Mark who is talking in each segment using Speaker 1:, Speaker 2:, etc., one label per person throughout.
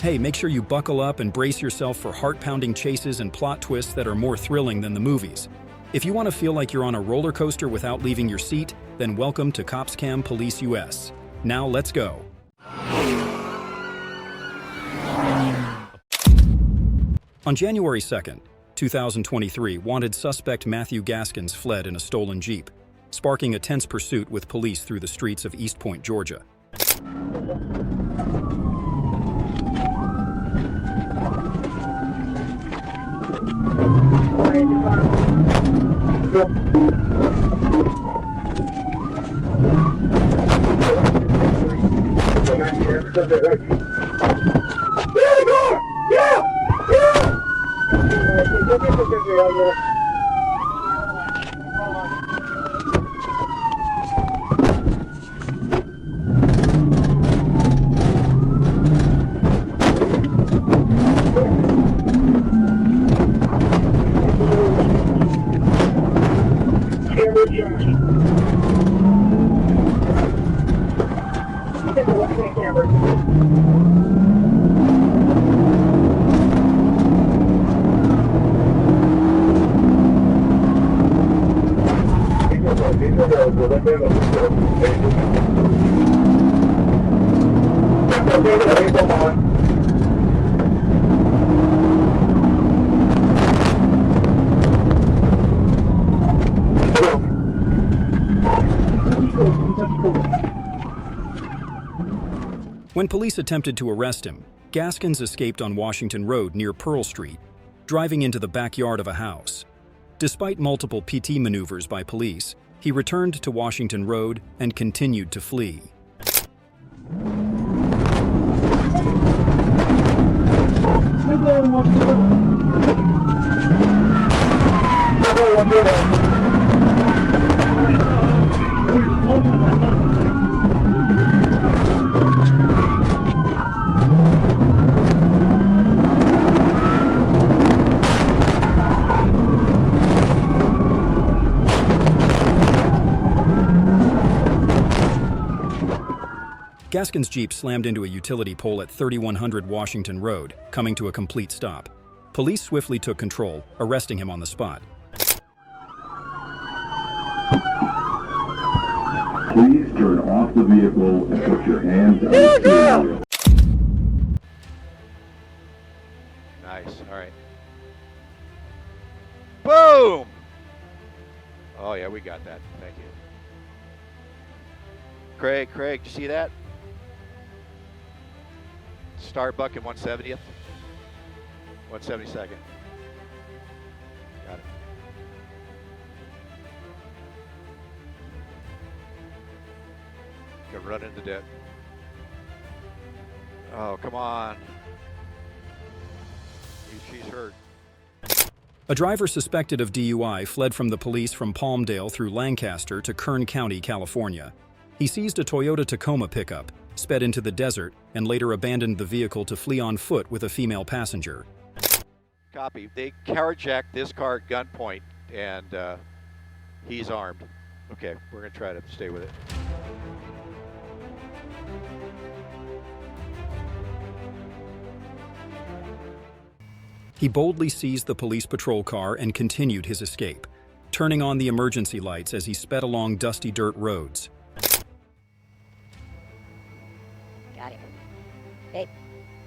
Speaker 1: Hey, make sure you buckle up and brace yourself for heart-pounding chases and plot twists that are more thrilling than the movies. If you want to feel like you're on a roller coaster without leaving your seat, then welcome to COPSCAM Police US. Now let's go. On January 2nd, 2023, wanted suspect Matthew Gaskins fled in a stolen Jeep, sparking a tense pursuit with police through the streets of East Point, Georgia. When police attempted to arrest him, Gaskins escaped on Washington Road near Pearl Street, driving into the backyard of a house. Despite multiple PT maneuvers by police, he returned to Washington Road and continued to flee. Gaskins' Jeep slammed into a utility pole at 3100 Washington Road, coming to a complete stop. Police swiftly took control, arresting him on the spot.
Speaker 2: Please turn off the vehicle and put your hands on the steering wheel.
Speaker 3: Nice, all right. Boom! Oh yeah, we got that, thank you. Craig, did you see that? Starbuck at 170th, 172nd. Got it. Gonna run into debt. Oh, come on. She's hurt.
Speaker 1: A driver suspected of DUI fled from the police from Palmdale through Lancaster to Kern County, California. He seized a Toyota Tacoma pickup, sped into the desert, and later abandoned the vehicle to flee on foot with a female passenger.
Speaker 3: Copy. They carjacked this car at gunpoint, and he's armed. Okay, we're going to try to stay with it.
Speaker 1: He boldly seized the police patrol car and continued his escape, turning on the emergency lights as he sped along dusty dirt roads.
Speaker 4: Got him. Hey,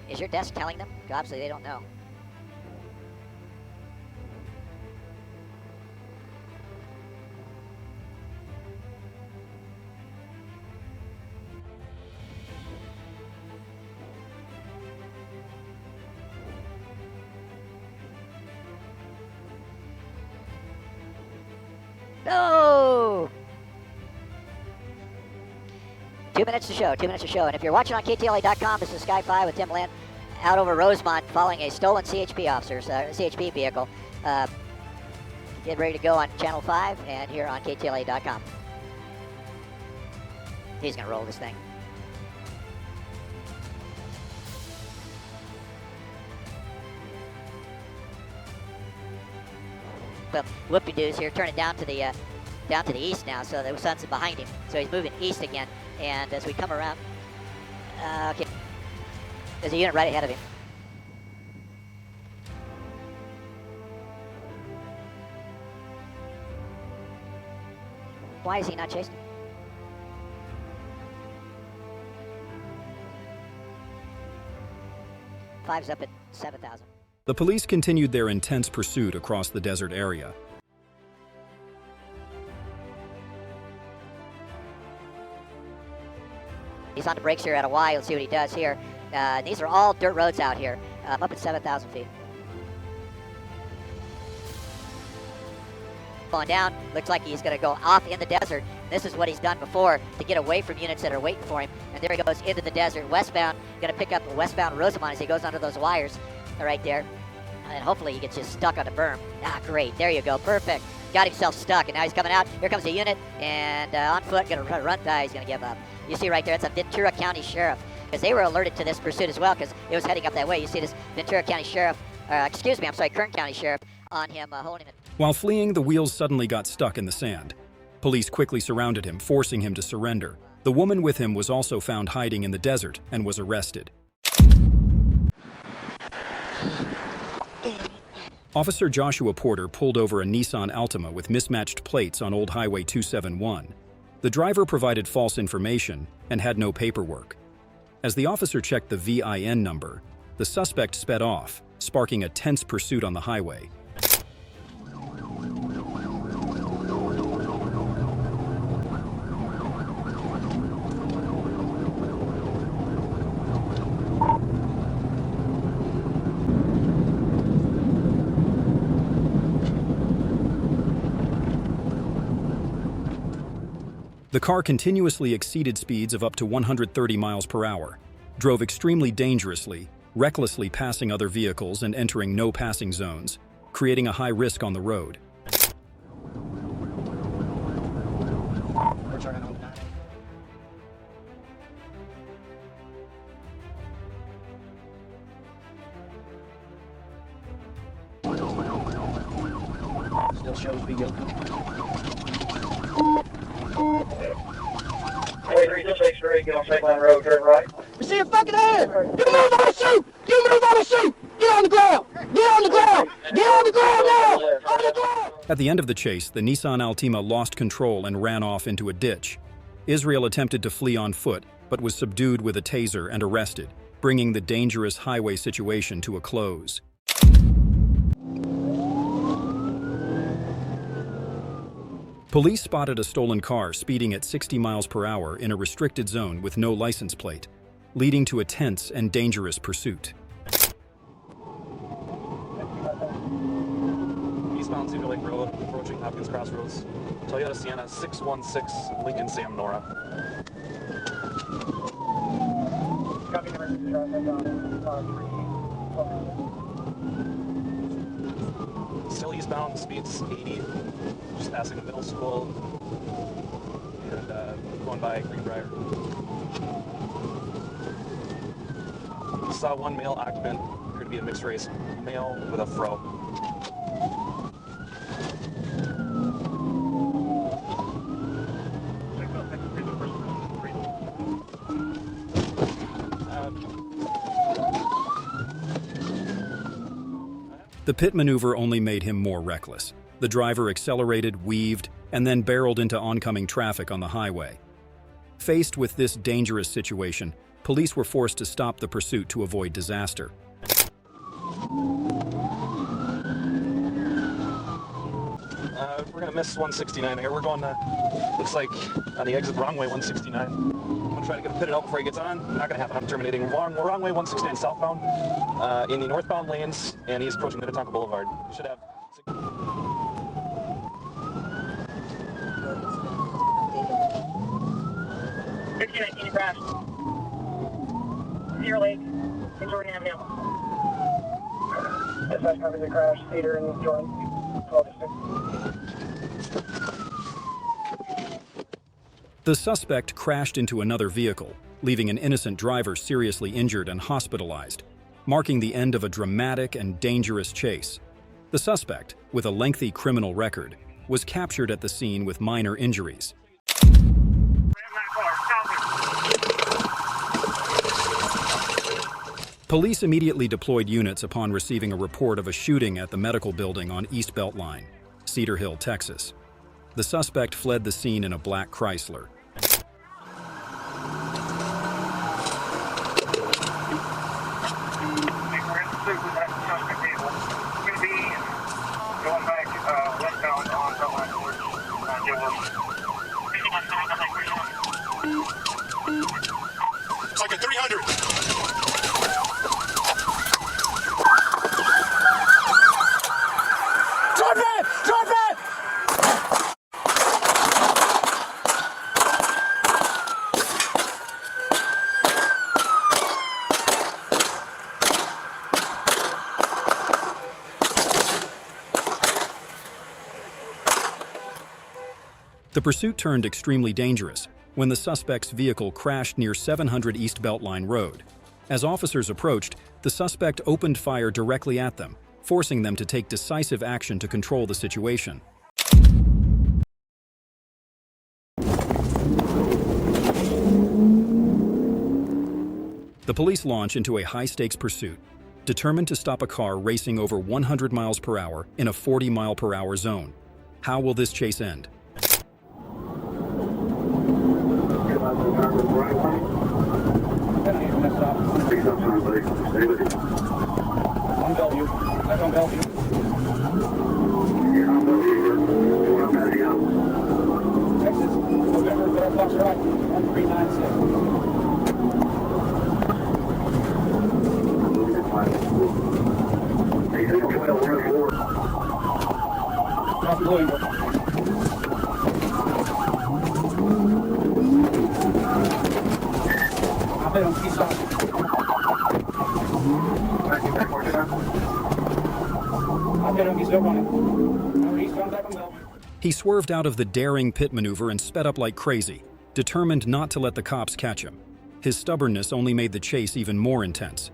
Speaker 4: is your desk telling them? Obviously they don't know. No! 2 minutes to show, 2 minutes to show. And if you're watching on KTLA.com, this is Sky 5 with Tim Lynn out over Rosemont following a stolen CHP CHP vehicle. Get ready to go on Channel 5 and here on KTLA.com. He's going to roll this thing. Well, whoop-de-doos here, turning down to the east now, so the sun's behind him. So he's moving east again, and as we come around, okay, there's a unit right ahead of him. Why is he not chasing? Five's up at 7,000.
Speaker 1: The police continued their intense pursuit across the desert area.
Speaker 4: He's on the brakes here at a Y. Let's see what he does here. These are all dirt roads out here. Up at 7,000 feet. Going down, looks like he's going to go off in the desert. This is what he's done before to get away from units that are waiting for him. And there he goes into the desert, westbound. Going to pick up westbound Rosamond as he goes under those wires right there. And hopefully he gets just stuck on the berm. Ah, great. There you go. Perfect. Got himself stuck, and now he's coming out. Here comes the unit, and on foot, going to run. He's going to give up. You see right there, it's a Ventura County Sheriff, because they were alerted to this pursuit as well, because it was heading up that way. You see this Ventura County Sheriff, Kern County Sheriff on him, holding him.
Speaker 1: While fleeing, the wheels suddenly got stuck in the sand. Police quickly surrounded him, forcing him to surrender. The woman with him was also found hiding in the desert and was arrested. Officer Joshua Porter pulled over a Nissan Altima with mismatched plates on Old Highway 271. The driver provided false information and had no paperwork. As the officer checked the VIN number, the suspect sped off, sparking a tense pursuit on the highway. The car continuously exceeded speeds of up to 130 miles per hour, drove extremely dangerously, recklessly passing other vehicles and entering no passing zones, creating a high risk on the road.
Speaker 5: Still shows be guilty.
Speaker 6: 43-663, get on State Line Road, turn right.
Speaker 5: We see a fucking head! You move on the chute! You move on the chute! Get on the ground! Get on the ground! Get on the ground now! On the ground!
Speaker 1: At the end of the chase, the Nissan Altima lost control and ran off into a ditch. Israel attempted to flee on foot, but was subdued with a taser and arrested, bringing the dangerous highway situation to a close. Police spotted a stolen car speeding at 60 miles per hour in a restricted zone with no license plate, leading to a tense and dangerous pursuit.
Speaker 7: Eastbound Cedar Lake Road, approaching Hopkins Crossroads. Toyota Sienna 616, Lincoln Sam Nora.
Speaker 6: Copy
Speaker 7: Still eastbound, speeds 80, just passing the middle school and going by Greenbrier. Saw one male occupant, appeared to be a mixed race male with a fro.
Speaker 1: The pit maneuver only made him more reckless. The driver accelerated, weaved, and then barreled into oncoming traffic on the highway. Faced with this dangerous situation, police were forced to stop the pursuit to avoid disaster.
Speaker 7: We're going to miss 169 here. We're going, looks like, on the exit wrong way 169. I'm going to try to get him pitted out before he gets on. Not going to happen. I'm terminating wrong way 169 southbound in the northbound lanes, and he's approaching Minnetonka Boulevard. We should have...
Speaker 6: crash. Cedar Lake, in Jordan Avenue. Dispatch covers the crash, Cedar and Jordan. 12-6.
Speaker 1: The suspect crashed into another vehicle, leaving an innocent driver seriously injured and hospitalized, marking the end of a dramatic and dangerous chase. The suspect, with a lengthy criminal record, was captured at the scene with minor injuries. Police immediately deployed units upon receiving a report of a shooting at the medical building on East Beltline, Cedar Hill, Texas. The suspect fled the scene in a black Chrysler.
Speaker 6: We're in pursuit with that suspect vehicle. We're going to be going back westbound on Beltline towards Joe
Speaker 5: It's like a 300. Drive back! Drive back!
Speaker 1: The pursuit turned extremely dangerous when the suspect's vehicle crashed near 700 East Beltline Road. As officers approached, the suspect opened fire directly at them, forcing them to take decisive action to control the situation. The police launch into a high-stakes pursuit, determined to stop a car racing over 100 miles per hour in a 40-mile-per-hour zone. How will this chase end?
Speaker 6: on Bellevue. Back on Bellevue. Texas, November, Bell Fox right, 1396. Off Williamsburg. I bet on Keystone. I bet on Keystone running. No, he's gone back on Bellevue.
Speaker 1: He swerved out of the daring pit maneuver and sped up like crazy, determined not to let the cops catch him. His stubbornness only made the chase even more intense.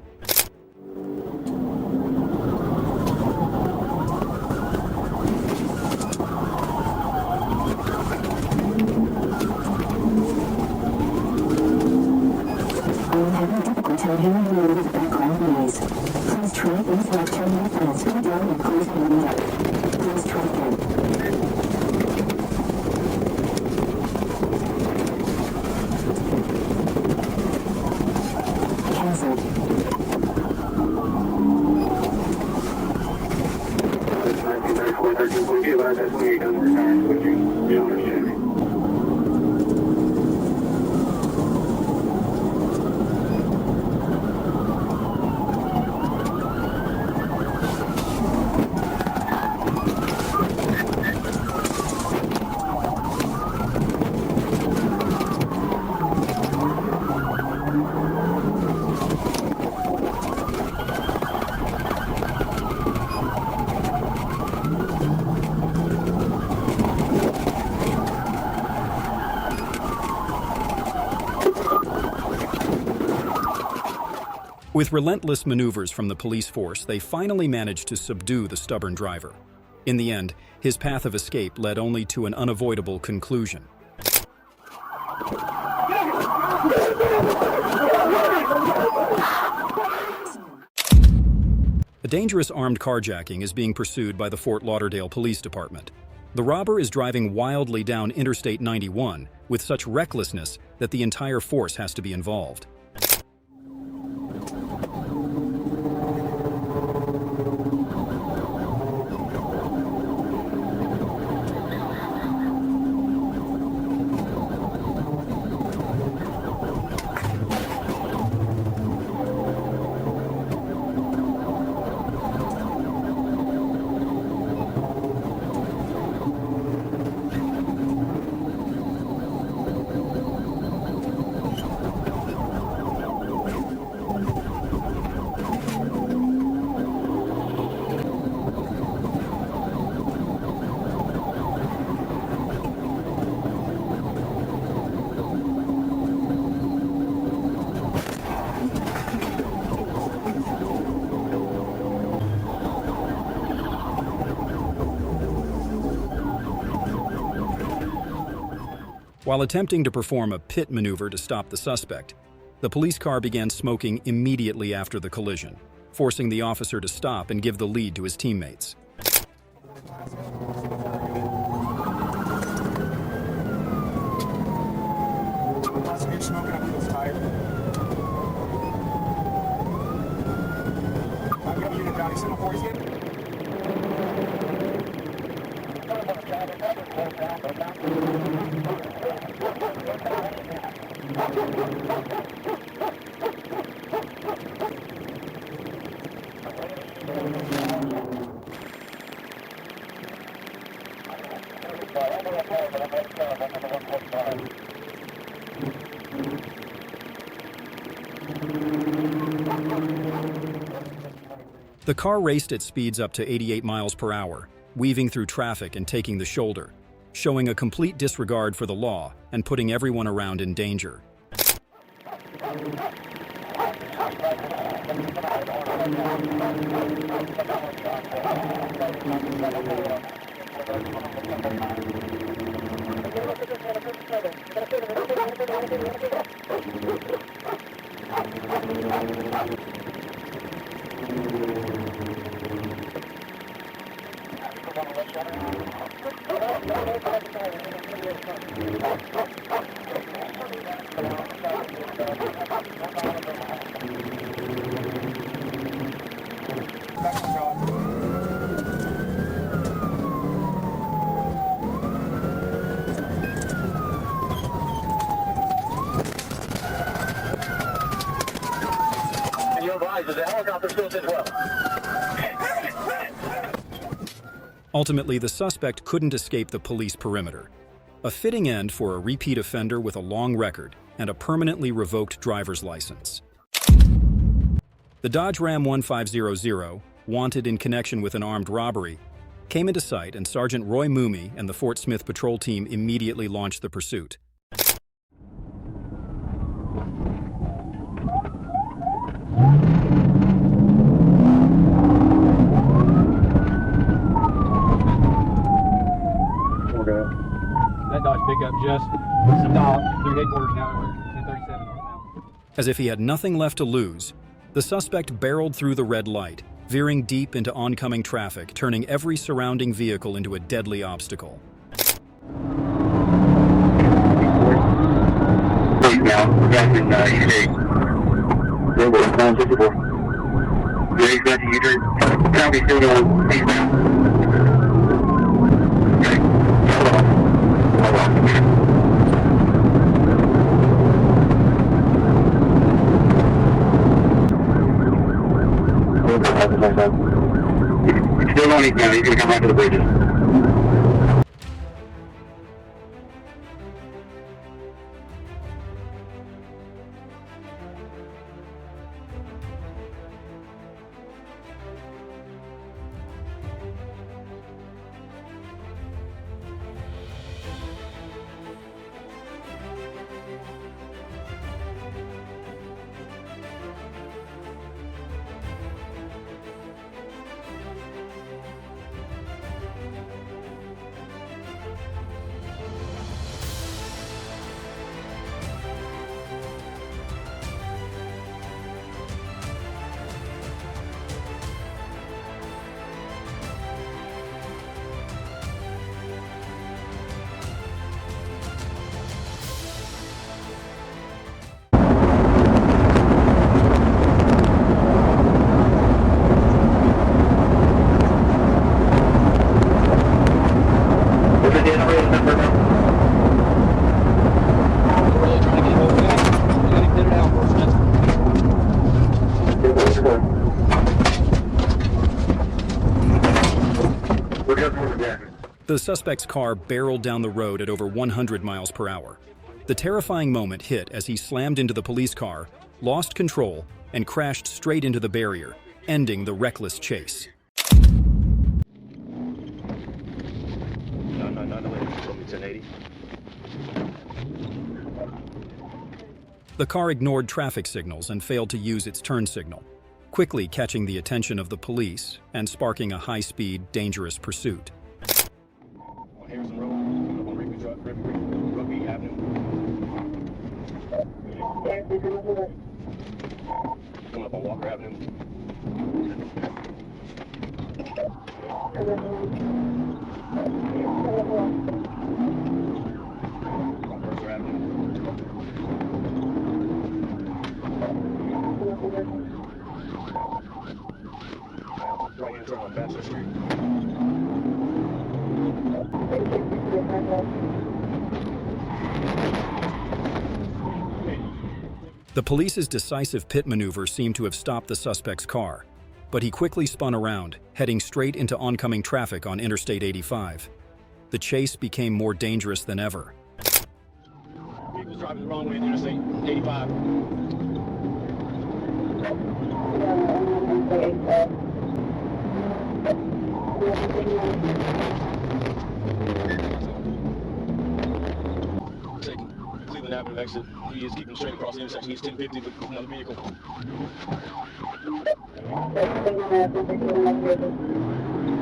Speaker 1: With relentless maneuvers from the police force, they finally managed to subdue the stubborn driver. In the end, his path of escape led only to an unavoidable conclusion. A dangerous armed carjacking is being pursued by the Fort Lauderdale Police Department. The robber is driving wildly down Interstate 91 with such recklessness that the entire force has to be involved. While attempting to perform a pit maneuver to stop the suspect, the police car began smoking immediately after the collision, forcing the officer to stop and give the lead to his teammates. The car raced at speeds up to 88 miles per hour, weaving through traffic and taking the shoulder, showing a complete disregard for the law and putting everyone around in danger. Ultimately, the suspect couldn't escape the police perimeter. A fitting end for a repeat offender with a long record and a permanently revoked driver's license. The Dodge Ram 1500, wanted in connection with an armed robbery, came into sight, and Sergeant Roy Moomey and the Fort Smith patrol team immediately launched the pursuit.
Speaker 8: That Dodge pickup just stopped through headquarters now. We're 1037 northbound.
Speaker 1: As if he had nothing left to lose, the suspect barreled through the red light, veering deep into oncoming traffic, turning every surrounding vehicle into a deadly obstacle.
Speaker 2: Still on east now, he's gonna come right to the bridges.
Speaker 1: The suspect's car barreled down the road at over 100 miles per hour. The terrifying moment hit as he slammed into the police car, lost control, and crashed straight into the barrier, ending the reckless chase. The car ignored traffic signals and failed to use its turn signal, quickly catching the attention of the police and sparking a high-speed, dangerous pursuit.
Speaker 7: Harrison Road, on Rugby Avenue. Coming up on Walker Avenue. On Mercer Avenue.
Speaker 1: The police's decisive pit maneuver seemed to have stopped the suspect's car, but he quickly spun around, heading straight into oncoming traffic on Interstate 85. The chase became more dangerous than ever.
Speaker 8: Vehicle's driving the wrong way in Interstate 85. Cleveland Avenue exit. He is keeping straight across the intersection. He's 1050 with another vehicle.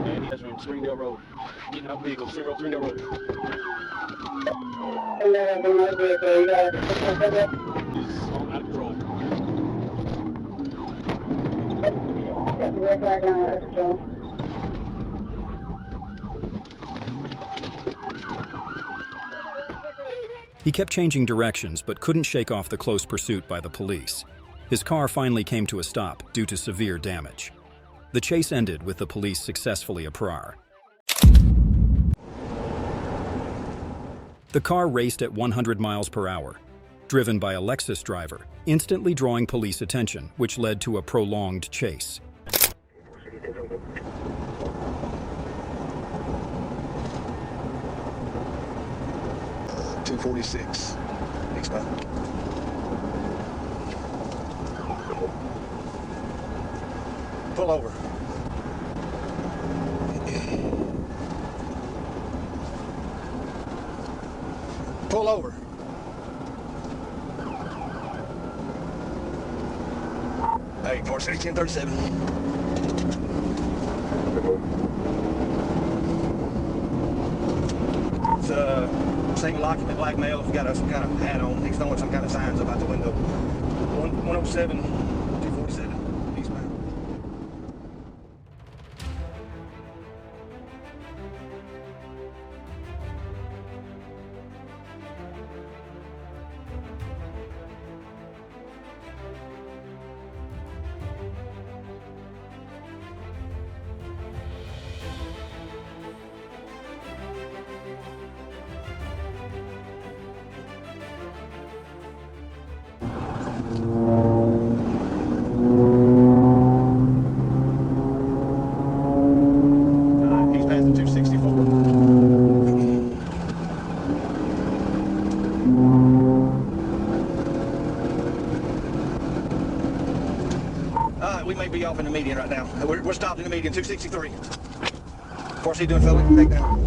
Speaker 8: And he has from Springdale Road. Getting out vehicle, Springdale Road. He's on out of control.
Speaker 1: He kept changing directions but couldn't shake off the close pursuit by the police. His car finally came to a stop due to severe damage. The chase ended with the police successfully aprar. The car raced at 100 miles per hour, driven by a Lexus driver, instantly drawing police attention, which led to a prolonged chase.
Speaker 7: .246. Expect. Pull over. Pull over. Hey, 460, 1037. It's single occupant black male. He's got some kind of hat on. He's throwing some kind of signs up out the window. 107, 247, eastbound. He's passing 264. We may be off in the median right now. We're stopped in the median, 263. What's he doing, fella? Take down.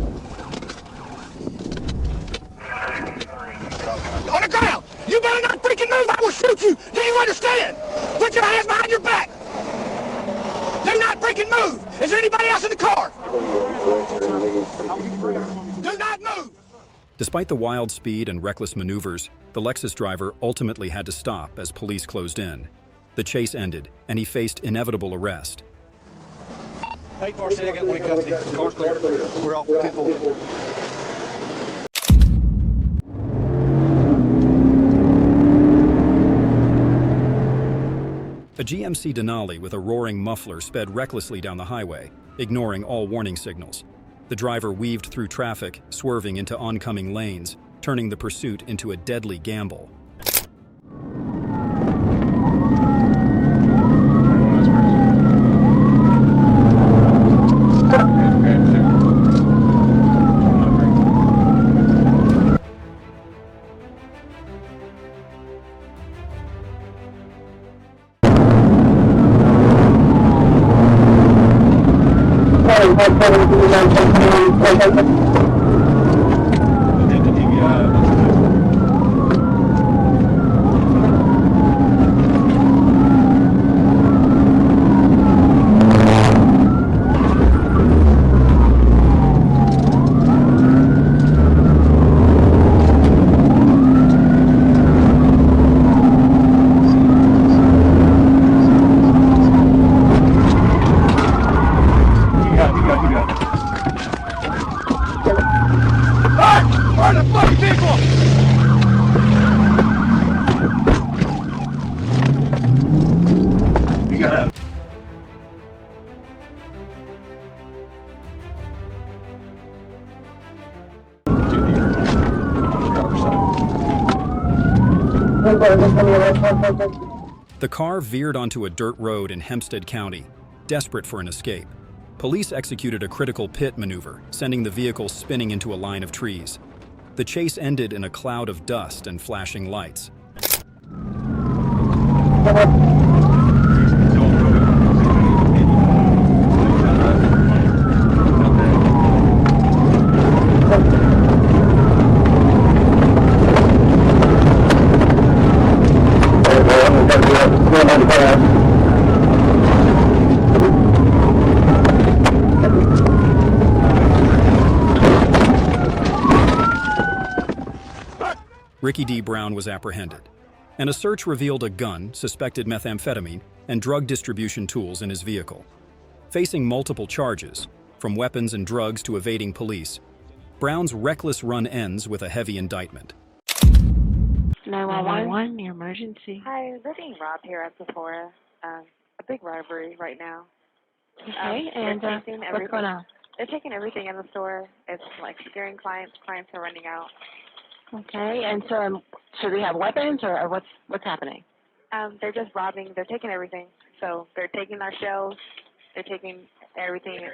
Speaker 7: On the ground! You better not freaking move! I will shoot you! Do you understand? Put your hands behind your back! Do not freaking move! Is there anybody else in the car? Do not move!
Speaker 1: Despite the wild speed and reckless maneuvers, the Lexus driver ultimately had to stop as police closed in. The chase ended, and he faced inevitable arrest.
Speaker 7: 846, I got one in custody. Car's clear. We're off with 10-4.
Speaker 1: A GMC Denali with a roaring muffler sped recklessly down the highway, ignoring all warning signals. The driver weaved through traffic, swerving into oncoming lanes, turning the pursuit into a deadly gamble. The car veered onto a dirt road in Hempstead County, desperate for an escape. Police executed a critical pit maneuver, sending the vehicle spinning into a line of trees. The chase ended in a cloud of dust and flashing lights. Ricky D. Brown was apprehended, and a search revealed a gun, suspected methamphetamine, and drug distribution tools in his vehicle. Facing multiple charges, from weapons and drugs to evading police, Brown's reckless run ends with a heavy indictment.
Speaker 9: 911, your emergency.
Speaker 10: Hi, they're being robbed here at Sephora. A big robbery right now.
Speaker 9: Okay, and what's going on?
Speaker 10: They're taking everything in the store. It's like scaring clients. Clients are running out.
Speaker 9: Okay, and so they have weapons, or what's happening?
Speaker 10: They're just robbing. They're taking everything. So they're taking our shelves. They're taking everything,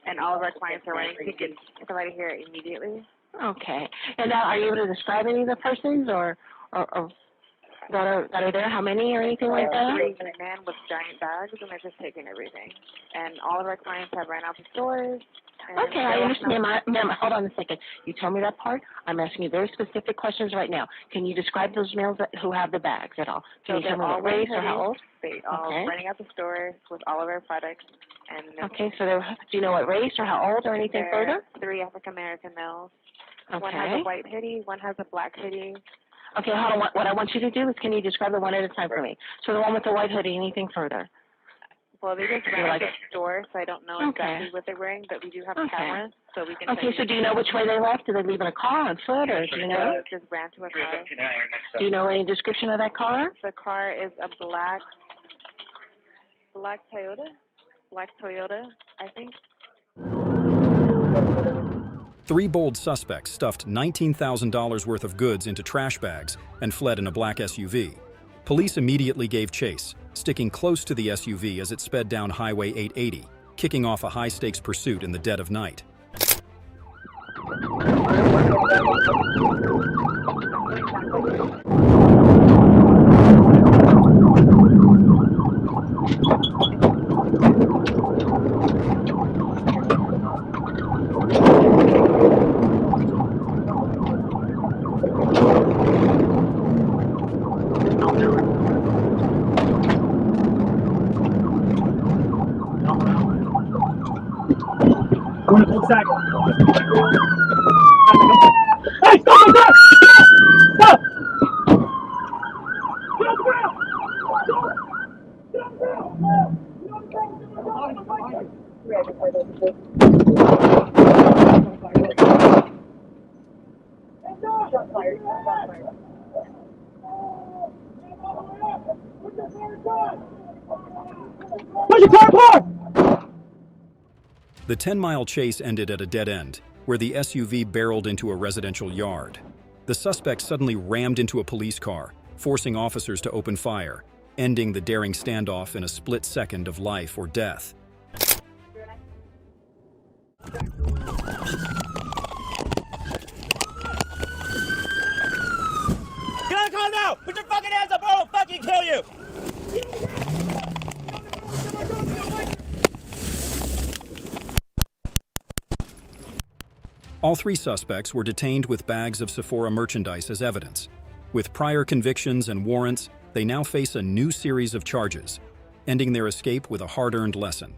Speaker 10: and all of our clients are running to get somebody here immediately.
Speaker 9: Okay, and now are you able to describe any of the persons or that are there? How many or anything like that?
Speaker 10: 3 men with giant bags, and they're just taking everything. And all of our clients have ran out the stores.
Speaker 9: Okay, I understand. Ma'am, hold on a second. You told me that part. I'm asking you very specific questions right now. Can you describe those males who have the bags at all? Can you tell me what race or how old?
Speaker 10: They all running out the store with all of our products. And
Speaker 9: okay, so do you know what race or how old or anything further?
Speaker 10: 3 African-American males.
Speaker 9: Okay.
Speaker 10: One has a white hoodie, one has a black hoodie.
Speaker 9: Okay, hold on. What I want you to do is, can you describe it one at a time for me? So the one with the white hoodie, anything further?
Speaker 10: Well, they just ran out the store, so I don't know exactly what they're wearing, but we do have cameras, so we can.
Speaker 9: Okay, so do you know which way they left? Did they leave in a car, on foot, or do you know?
Speaker 10: They just ran to a car.
Speaker 9: Do you know any description of that car?
Speaker 10: The car is a black Toyota, I think.
Speaker 1: 3 bold suspects stuffed $19,000 worth of goods into trash bags and fled in a black SUV. Police immediately gave chase, sticking close to the SUV as it sped down Highway 880, kicking off a high-stakes pursuit in the dead of night.
Speaker 5: Hey, stop! Stop! Push your car apart!
Speaker 1: The 10-mile chase ended at a dead end, where the SUV barreled into a residential yard. The suspect suddenly rammed into a police car, forcing officers to open fire, ending the daring standoff in a split second of life or death.
Speaker 11: Get on the car now! Put your fucking hands up or I'll fucking kill you!
Speaker 1: All 3 suspects were detained with bags of Sephora merchandise as evidence. With prior convictions and warrants, they now face a new series of charges, ending their escape with a hard-earned lesson.